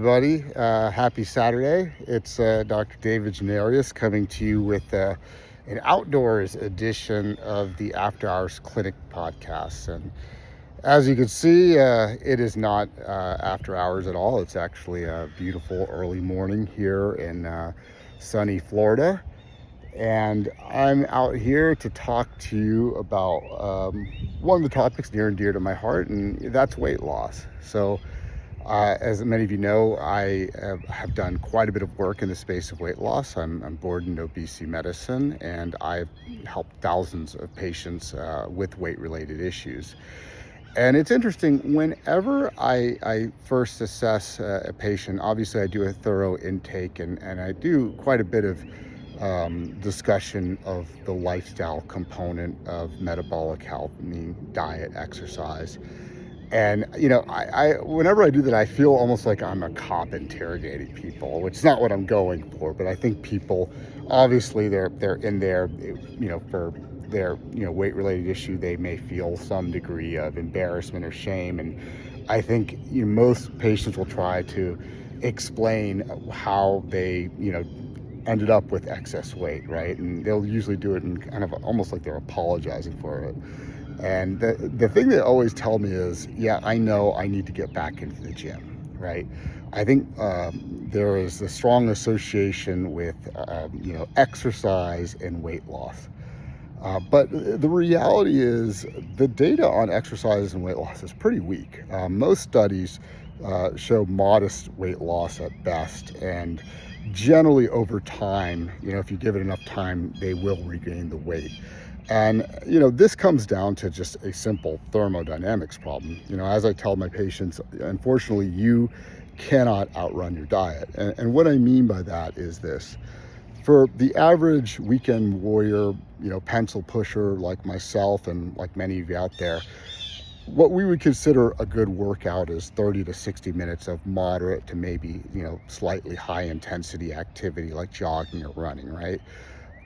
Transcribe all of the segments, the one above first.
everybody. Happy Saturday. It's Dr. David Janarius coming to you with an outdoors edition of the After Hours Clinic podcast. And as you can see, it is not after hours at all. It's actually a beautiful early morning here in sunny Florida. And I'm out here to talk to you about one of the topics near and dear to my heart, and that's weight loss. So as many of you know, I have done quite a bit of work in the space of weight loss. I'm board in obesity medicine, and I've helped thousands of patients with weight-related issues. And it's interesting, whenever I first assess a patient, obviously I do a thorough intake, and I do quite a bit of discussion of the lifestyle component of metabolic health, meaning diet, exercise. And, I whenever I do that, I feel almost like I'm a cop interrogating people, which is not what I'm going for. But I think people, obviously, they're in there, for their, weight-related issue, they may feel some degree of embarrassment or shame. And I think, most patients will try to explain how they, ended up with excess weight, right? And they'll usually do it in kind of almost like they're apologizing for it. And the thing they always tell me is, yeah, I know I need to get back into the gym, right? I think there is a strong association with, exercise and weight loss. But the reality is the data on exercise and weight loss is pretty weak. Most studies show modest weight loss at best, and generally over time, if you give it enough time, they will regain the weight. And, this comes down to just a simple thermodynamics problem. As I tell my patients, unfortunately, you cannot outrun your diet. And what I mean by that is this. For the average weekend warrior, pencil pusher like myself and like many of you out there, what we would consider a good workout is 30 to 60 minutes of moderate to maybe, slightly high intensity activity like jogging or running, right?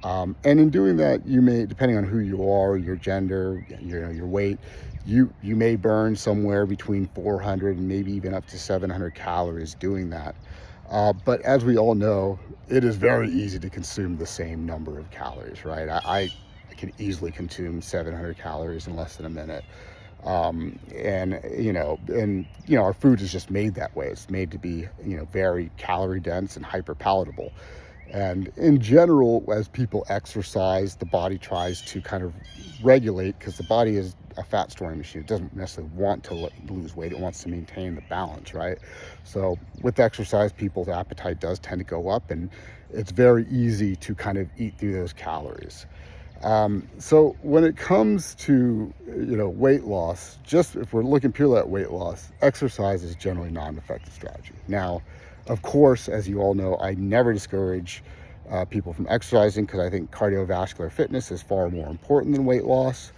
And in doing that, you may, depending on who you are, your gender, your weight, you may burn somewhere between 400 and maybe even up to 700 calories doing that. But as we all know, it is very easy to consume the same number of calories, right? I can easily consume 700 calories in less than a minute. Our food is just made that way. It's made to be, very calorie dense and hyper palatable. And in general, as people exercise, the body tries to kind of regulate, because the body is a fat storing machine. It doesn't necessarily want to lose weight. It wants to maintain the balance, right? So with exercise, people's appetite does tend to go up, and it's very easy to kind of eat through those calories. So when it comes to, weight loss, just if we're looking purely at weight loss, exercise is generally not an effective strategy. Now, of course, as you all know, I never discourage people from exercising, because I think cardiovascular fitness is far more important than weight loss.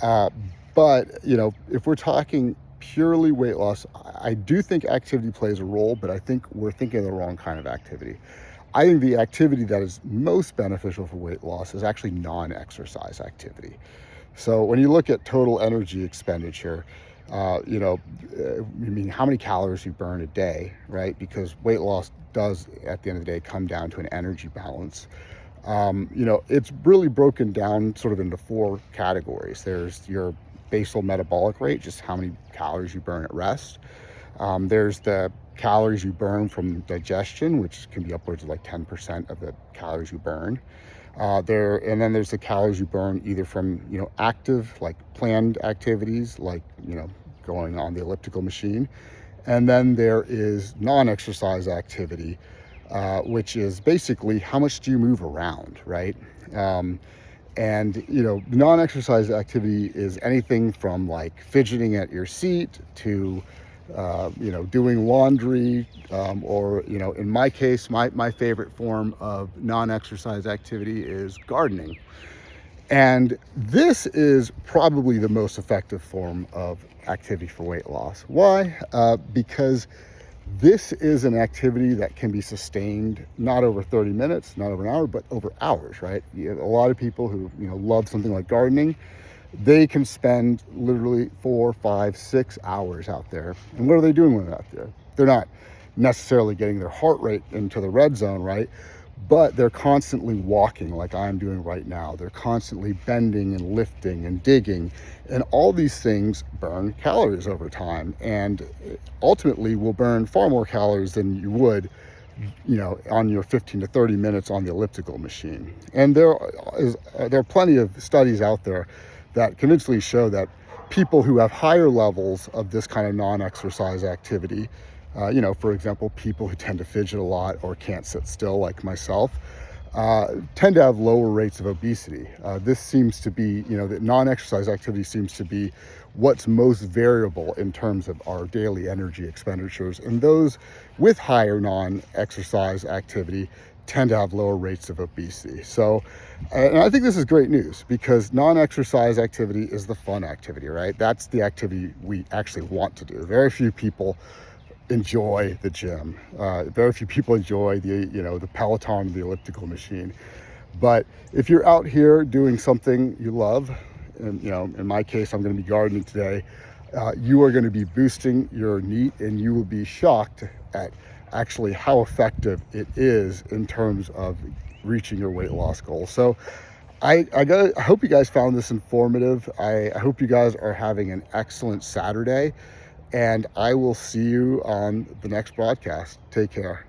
But, if we're talking purely weight loss, I do think activity plays a role, but I think we're thinking of the wrong kind of activity. I think the activity that is most beneficial for weight loss is actually non-exercise activity. So when you look at total energy expenditure, how many calories you burn a day, right? Because weight loss does, at the end of the day, come down to an energy balance. It's really broken down sort of into four categories. There's your basal metabolic rate, just how many calories you burn at rest. There's the calories you burn from digestion, which can be upwards of like 10% of the calories you burn. And then there's the calories you burn either from, active, like planned activities, like, going on the elliptical machine. And then there is non-exercise activity, which is basically how much do you move around, right? Non-exercise activity is anything from like fidgeting at your seat to doing laundry, or, in my case, my favorite form of non-exercise activity is gardening. And this is probably the most effective form of activity for weight loss. Why? Because this is an activity that can be sustained not over 30 minutes, not over an hour, but over hours, right? You have a lot of people who, love something like gardening. They can spend literally 4, 5, 6 hours out there. And what are they doing when they're out there? They're not necessarily getting their heart rate into the red zone, right? But they're constantly walking like I'm doing right now. They're constantly bending and lifting and digging, and all these things burn calories over time, and ultimately will burn far more calories than you would, on your 15 to 30 minutes on the elliptical machine. And there are plenty of studies out there that convincingly show that people who have higher levels of this kind of non-exercise activity, for example, people who tend to fidget a lot or can't sit still like myself, tend to have lower rates of obesity. This seems to be, that non-exercise activity seems to be what's most variable in terms of our daily energy expenditures. And those with higher non-exercise activity tend to have lower rates of obesity. So, and I think this is great news, because non-exercise activity is the fun activity, right? That's the activity we actually want to do. Very few people enjoy the gym. Very few people enjoy the Peloton, the elliptical machine. But if you're out here doing something you love, and in my case, I'm going to be gardening today, you are going to be boosting your NEAT, and you will be shocked at actually how effective it is in terms of reaching your weight loss goal. So I hope you guys found this informative. I hope you guys are having an excellent Saturday, and I will see you on the next broadcast. Take care.